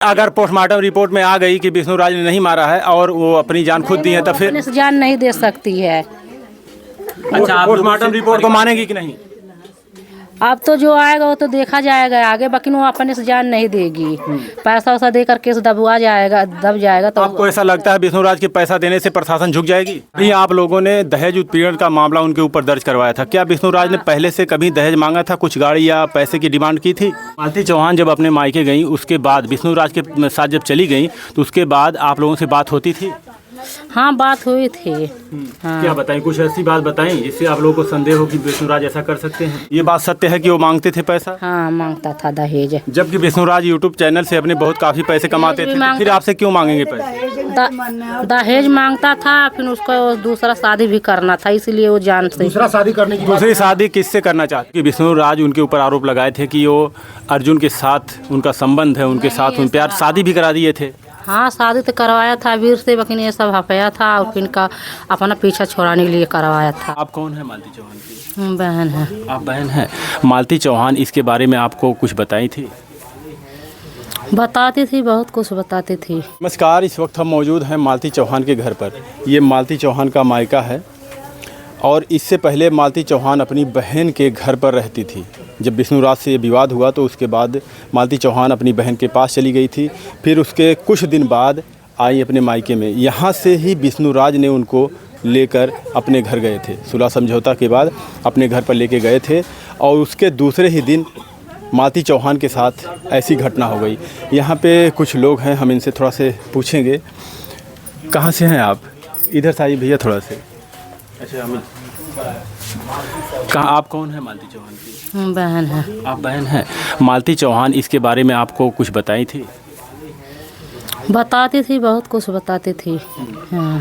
अगर postmortem report में आ गई कि विष्णु राज ने नहीं मारा है और वो अपनी जान खुद दी है तो फिर अपने से जान नहीं दे सकती है। अच्छा, पोस्टमार्टम रिपोर्ट को मानेगी कि नहीं? अब तो जो आएगा वो तो देखा जाएगा आगे, बाकी वो अपने से जान नहीं देगी। पैसा वैसा दे करके दबा जाएगा, दब जाएगा। तो आपको ऐसा लगता है विष्णु राज के पैसा देने से प्रशासन झुक जाएगी? अभी आप लोगों ने दहेज उत्पीड़न का मामला उनके ऊपर दर्ज करवाया था। क्या विष्णु राज ने पहले से कभी दहेज मांगा था, कुछ गाड़ी या पैसे की डिमांड की थी? मालती चौहान जब अपने मायके गई उसके बाद विष्णु राज के साथ जब चली गई तो उसके बाद आप लोगों से बात होती थी? हाँ, बात हुई थी। हाँ। क्या बताएं, कुछ ऐसी बात बताएं जिससे आप लोगों को संदेह हो कि विष्णु राज ऐसा कर सकते हैं? ये बात सत्य है कि वो मांगते थे पैसा? हाँ, मांगता था दहेज। जबकि विष्णु राज यूट्यूब चैनल से अपने काफी पैसे कमाते थे, तो फिर आपसे क्यों मांगेंगे पैसे? दहेज मांगता था, फिर उसको दूसरा शादी भी करना था, इसलिए वो जान से दूसरी शादी किससे करना चाहते? कि विष्णु राज उनके ऊपर आरोप लगाए थे कि वो अर्जुन के साथ उनका संबंध है, उनके साथ उन प्यार शादी भी करा दिए थे। हाँ, शादी तो करवाया था वीर से, लेकिन ये सब हफाया था और फिर का अपना पीछा छोड़ाने के लिए करवाया था। आप कौन है मालती चौहान की? बहन है। आप बहन हैं। मालती चौहान इसके बारे में आपको कुछ बताई थी? बताती थी, बहुत कुछ बताती थी। नमस्कार, इस वक्त हम मौजूद हैं मालती चौहान के घर पर। ये मालती चौहान का मायका है और इससे पहले मालती चौहान अपनी बहन के घर पर रहती थी। जब विष्णु राज से ये विवाद हुआ तो उसके बाद मालती चौहान अपनी बहन के पास चली गई थी। फिर उसके कुछ दिन बाद आई अपने मायके में। यहाँ से ही विष्णु राज ने उनको लेकर अपने घर गए थे। सुलह समझौता के बाद अपने घर पर लेके गए थे और उसके दूसरे ही दिन मालती चौहान के साथ ऐसी घटना हो गई। यहाँ पे कुछ लोग हैं, हम इनसे थोड़ा से पूछेंगे। कहाँ से हैं आप? इधर से आइए भैया थोड़ा से। अच्छा, हम कहाँ, आप कौन है मालती चौहान की? बहन है। आप बहन हैं। मालती चौहान इसके बारे में आपको कुछ बताई थी? बताती थी, बहुत कुछ बताती थी। हाँ।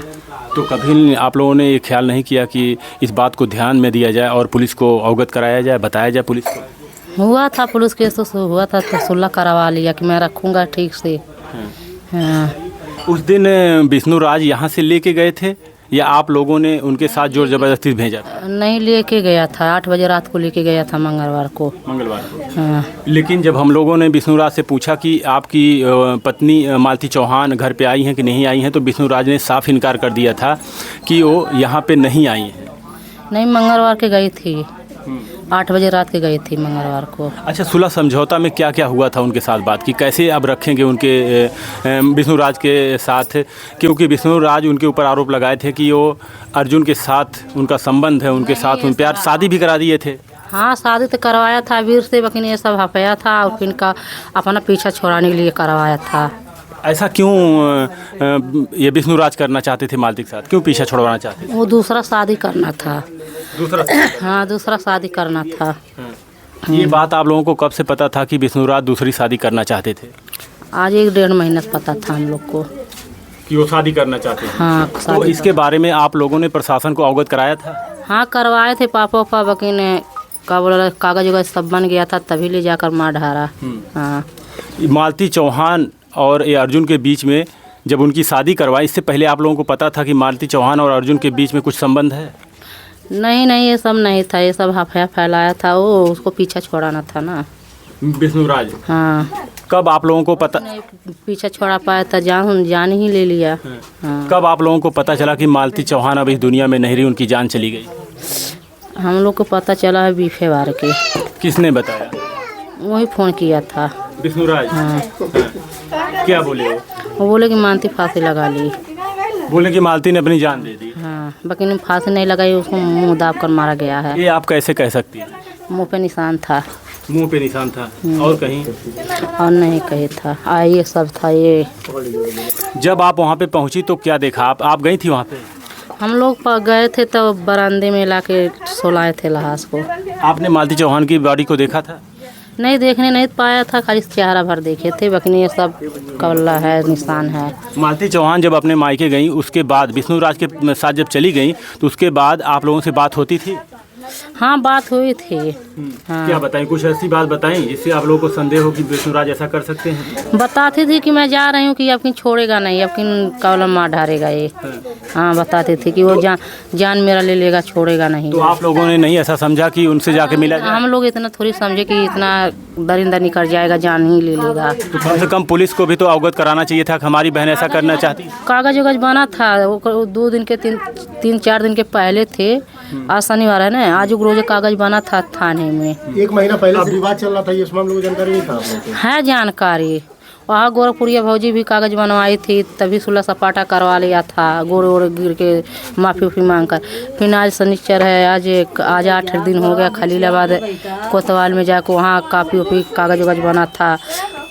तो कभी आप लोगों ने ये ख्याल नहीं किया कि इस बात को ध्यान में दिया जाए और पुलिस को अवगत कराया जाए, बताया जाए पुलिस को? हुआ था पुलिस केस तो हुआ था, तो सुलह करवा लिया कि मैं रखूँगा ठीक से। हाँ। उस दिन विष्णु राज यहाँ से लेके गए थे या आप लोगों ने उनके साथ जोर जबरदस्ती भेजा था? नहीं, लेके गया था, 8 बजे रात को लेके गया था, मंगलवार को। हाँ। लेकिन जब हम लोगों ने विष्णु राज से पूछा कि आपकी पत्नी मालती चौहान घर पे आई हैं कि नहीं आई हैं, तो विष्णु राज ने साफ इनकार कर दिया था कि वो यहाँ पे नहीं आई हैं। नहीं, मंगलवार के गई थी, 8 बजे रात के गई थी मंगलवार को। अच्छा, सुलह समझौता में क्या क्या हुआ था उनके साथ बात की? कैसे अब रखेंगे उनके विष्णु राज के साथ? क्योंकि विष्णु राज उनके ऊपर आरोप लगाए थे कि वो अर्जुन के साथ उनका संबंध है, उनके साथ उन प्यार शादी भी करा दिए थे। हाँ, शादी तो करवाया था वीर से, लेकिन ये सब हफाया था और फिर का अपना पीछा छोड़ाने के लिए करवाया था। ऐसा क्यों ये विष्णु राज करना चाहते थे मालती के साथ? क्यों पीछा छुड़वाना चाहते थे? वो दूसरा शादी करना था। दूसरा? हाँ, दूसरा शादी करना था। ये बात आप लोगों को कब से पता था कि विष्णु राज दूसरी शादी करना चाहते थे? आज 1-1.5 महीना से पता था हम लोग को कि वो शादी करना चाहते थे। हाँ, तो इसके बारे में आप लोगों ने प्रशासन को अवगत कराया था? हाँ, करवाए थे। पापा वकील ने का बोला, कागज वगैरह सब बन गया था, तभी ले जाकर मार ढारा। हाँ। मालती चौहान और ये अर्जुन के बीच में जब उनकी शादी करवाई, इससे पहले आप लोगों को पता था कि मालती चौहान और अर्जुन के बीच में कुछ संबंध है? नहीं, ये सब नहीं था, ये सब हफाया फैलाया था, वो उसको पीछा छोड़ाना था ना विष्णु राज। हाँ। कब आप लोगों को पता? नहीं, पीछा छोड़ा पाया था, जान ही ले लिया। हाँ। कब आप लोगों को पता चला कि मालती चौहान अब इस दुनिया में नहीं रही, उनकी जान चली गई? हम लोग को पता चला है 20 फरवरी के। किसने बताया? वही फ़ोन किया था विष्णु राज। हाँ। क्या बोले वो बोले कि मालती फांसी लगा ली। बोले कि मालती ने अपनी जान दे दी। हाँ, लेकिन फांसी नहीं लगाई, उसको मुंह दाब कर मारा गया है। ये आप कैसे कह सकती हैं? मुंह पे निशान था। मुंह पे निशान था और कहीं? और नहीं कहे था। ये सब था ये। जब आप वहाँ पे पहुँची तो क्या देखा? आप गई थी वहाँ पे? हम लोग गए थे तो बरामदे में ला के सोलाए थे लाश को। आपने मालती चौहान की बॉडी को देखा था? नहीं, देखने नहीं पाया था, खाली चेहरा भर देखे थे, लेकिन ये सब कवला है, निशान है। मालती चौहान जब अपने मायके गई उसके बाद विष्णु राज के साथ जब चली गई तो उसके बाद आप लोगों से बात होती थी? हाँ बात हुई थी। हाँ क्या बताएं, कुछ ऐसी बात बताएं जिससे आप लोगों को संदेह हो कि विष्णुराज ऐसा कर सकते हैं? बताती थी कि मैं जा रही हूँ कि अब छोड़ेगा नहीं, अब कॉलम मार डालेगा ये। हाँ बताती थी कि वो जान मेरा ले लेगा, छोड़ेगा नहीं। तो आप लोगों ने नहीं ऐसा समझा कि उनसे जाके मिला जाए? हम लोग इतना थोड़ी समझे कि इतना दरिंदा निकल जाएगा, जान ही ले लेगा। तो कम से कम पुलिस को भी तो अवगत कराना चाहिए था कि हमारी बहन ऐसा करना चाहती है। कागज वगज बना था, वो 2 दिन के 3-4 दिन के पहले थे। आज शनिवार है ना, आज रोज कागज बना था थाने में। 1 महीना पहले से विवाद चल रहा था, ये इस मामले को जानकारी नहीं था आप लोगों को? है जानकारी। वहाँ गोरखपुरिया भौजी भी कागज बनवाई थी, तभी सुलह सपाटा करवा लिया था, गोरे ओरे गिर के माफ़ी उफ़ी मांग कर। फिर आज शनिचर है, आज 8 दिन हो गया, खलीलाबाद कोतवाल में जाकर वहाँ कापी उफ़ी कागज वगज बना था,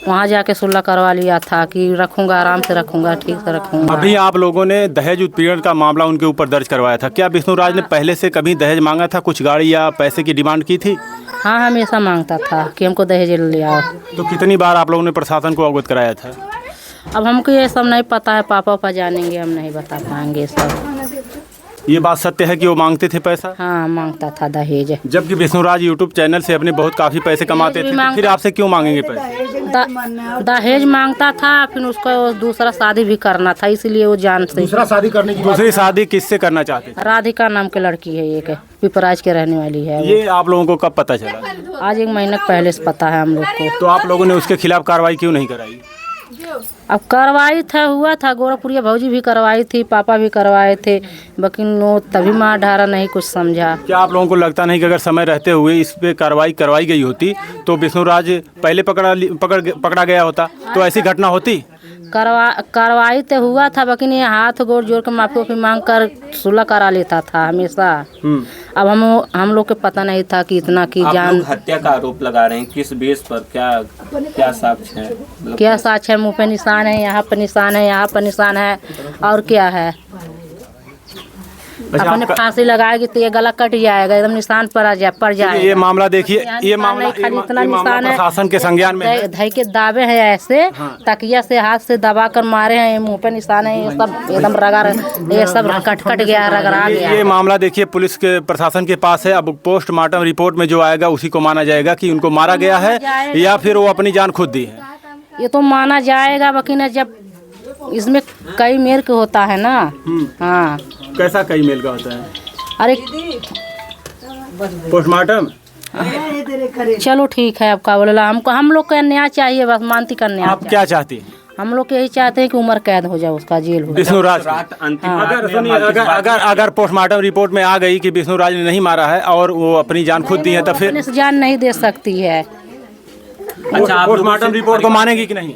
वहाँ जाके सुलह करवा लिया था कि रखूँगा, आराम से रखूँगा, ठीक से रखूँगा। अभी आप लोगों ने दहेज उत्पीड़न का मामला उनके ऊपर दर्ज करवाया था। क्या विष्णुराज ने पहले से कभी दहेज मांगा था, कुछ गाड़ी या पैसे की डिमांड की थी? हाँ हमेशा मांगता था कि हमको दहेज ले आओ। तो कितनी बार आप लोगों ने प्रशासन को अवगत कराया था? अब हमको ये सब नहीं पता है, पापा जानेंगे, हम नहीं बता पाएंगे सब। ये बात सत्य है कि वो मांगते थे पैसा? हाँ मांगता था दहेज। जबकि विष्णुराज यूट्यूब चैनल से अपने काफ़ी पैसे कमाते थे, तो फिर आपसे क्यों मांगेंगे पैसे? दहेज मांगता था, फिर उसको दूसरा शादी भी करना था, इसीलिए वो जान से। दूसरा शादी करने की दूसरी शादी किससे करना चाहते थे? राधिका नाम की लड़की है, एक पिपराज के रहने वाली है। ये आप लोगों को कब पता चला? आज 1 महीना पहले से पता है हम लोग को। तो आप लोगों ने उसके खिलाफ कार्रवाई क्यों नहीं कराई? अब करवाई था, हुआ था, गोरखपुरिया भौजी भी करवाई थी, पापा भी करवाए थे, लेकिन वो तभी मार ढारा, नहीं कुछ समझा। क्या आप लोगों को लगता नहीं कि अगर समय रहते हुए इस पे कार्रवाई करवाई गई होती तो विष्णुराज पहले पकड़ा गया होता, तो ऐसी घटना होती? कार्रवाई तो हुआ था, लेकिन ये हाथ गोड़ जोड़ कर माफी उफी मांग कर सुलह करा लेता था हमेशा। अब हम लोग को पता नहीं था कि इतना की जान। हत्या का आरोप लगा रहे हैं, किस बेस पर, क्या साक्ष्य है? क्या साक्ष्य है? मुँह पे निशान है, यहाँ पर निशान है, यहाँ पर निशान है, और क्या है? अपने फांसी लगाएगी तो ये गला कट जाएगा, एकदम निशान पड़ जाएगा। ये मामला देखिए, ये मामला इतना निशान है, प्रशासन के संज्ञान में धई के दावे हैं ऐसे, तकिया से हाथ से दबा कर मारे हैं, मुंह पे निशान है, ये सब एकदम रगा, ये सब कट गया, रगड़ा गया। ये मामला देखिए पुलिस के प्रशासन के पास है। अब पोस्टमार्टम रिपोर्ट में जो आएगा उसी को माना जाएगा कि उनको मारा गया है या फिर वो अपनी जान खुद दी है। ये तो माना जाएगा, वकील जब इसमें कई मेल के होता है ना। हाँ कैसा कई मेल का होता है? अरे पोस्टमार्टम। चलो ठीक है, आपका बोला हमको, हम लोग का न्याय चाहिए, बस मानती का न्याय। आप क्या चाहती हैं? हम लोग यही चाहते हैं कि उम्र कैद हो जाए, उसका जेल हो जाए। विष्णुराज अगर पोस्टमार्टम रिपोर्ट में आ गई कि विष्णुराज ने नहीं मारा है और वो अपनी जान खुद दी है, तो फिर जान नहीं दे सकती है। पोस्टमार्टम रिपोर्ट को मानेगी कि नहीं?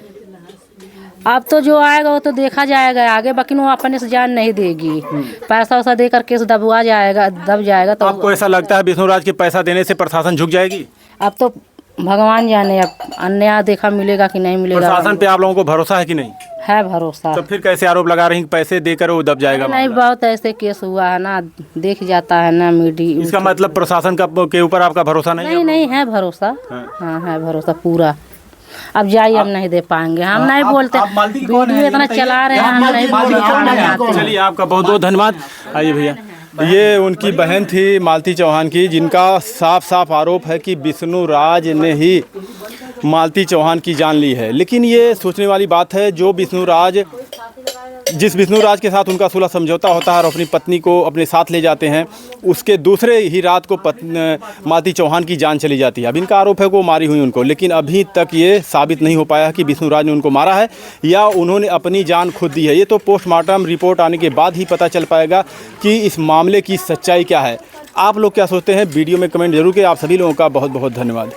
अब तो जो आएगा वो तो देखा जाएगा आगे, बाकी वो अपने से जान नहीं देगी। पैसा वैसा दे कर केस दब जाएगा। तो आपको ऐसा लगता है विष्णुराज के पैसा देने से प्रशासन झुक जाएगी? अब तो भगवान जाने, अब अन्याय देखा मिलेगा कि नहीं मिलेगा। प्रशासन पे आप लोगों को भरोसा है कि नहीं? है भरोसा। तो फिर कैसे आरोप लगा रही हैं कि पैसे देकर वो दब जाएगा? नहीं, बहुत ऐसे केस हुआ है ना, देख जाता है ना मीडिया। इसका मतलब प्रशासन के ऊपर आपका भरोसा नहीं? नहीं है भरोसा। हाँ है भरोसा पूरा। अब जाइए, हम नहीं दे पाएंगे, हम नहीं बोलते, वीडियो इतना चला रहे हैं, हम नहीं बोलते। चलिए, आपका बहुत बहुत धन्यवाद। आइए भैया, ये उनकी बहन थी मालती चौहान की, जिनका साफ साफ आरोप है कि विष्णुराज ने ही मालती चौहान की जान ली है। लेकिन ये सोचने वाली बात है, जिस विष्णुराज के साथ उनका सुलह समझौता होता है और अपनी पत्नी को अपने साथ ले जाते हैं, उसके दूसरे ही रात को मालती चौहान की जान चली जाती है। अब इनका आरोप है कि वो मारी हुई उनको, लेकिन अभी तक ये साबित नहीं हो पाया कि विष्णुराज ने उनको मारा है या उन्होंने अपनी जान खुद दी है। ये तो पोस्टमार्टम रिपोर्ट आने के बाद ही पता चल पाएगा कि इस मामले की सच्चाई क्या है। आप लोग क्या सोचते हैं? वीडियो में कमेंट जरूर करें। आप सभी लोगों का बहुत बहुत धन्यवाद।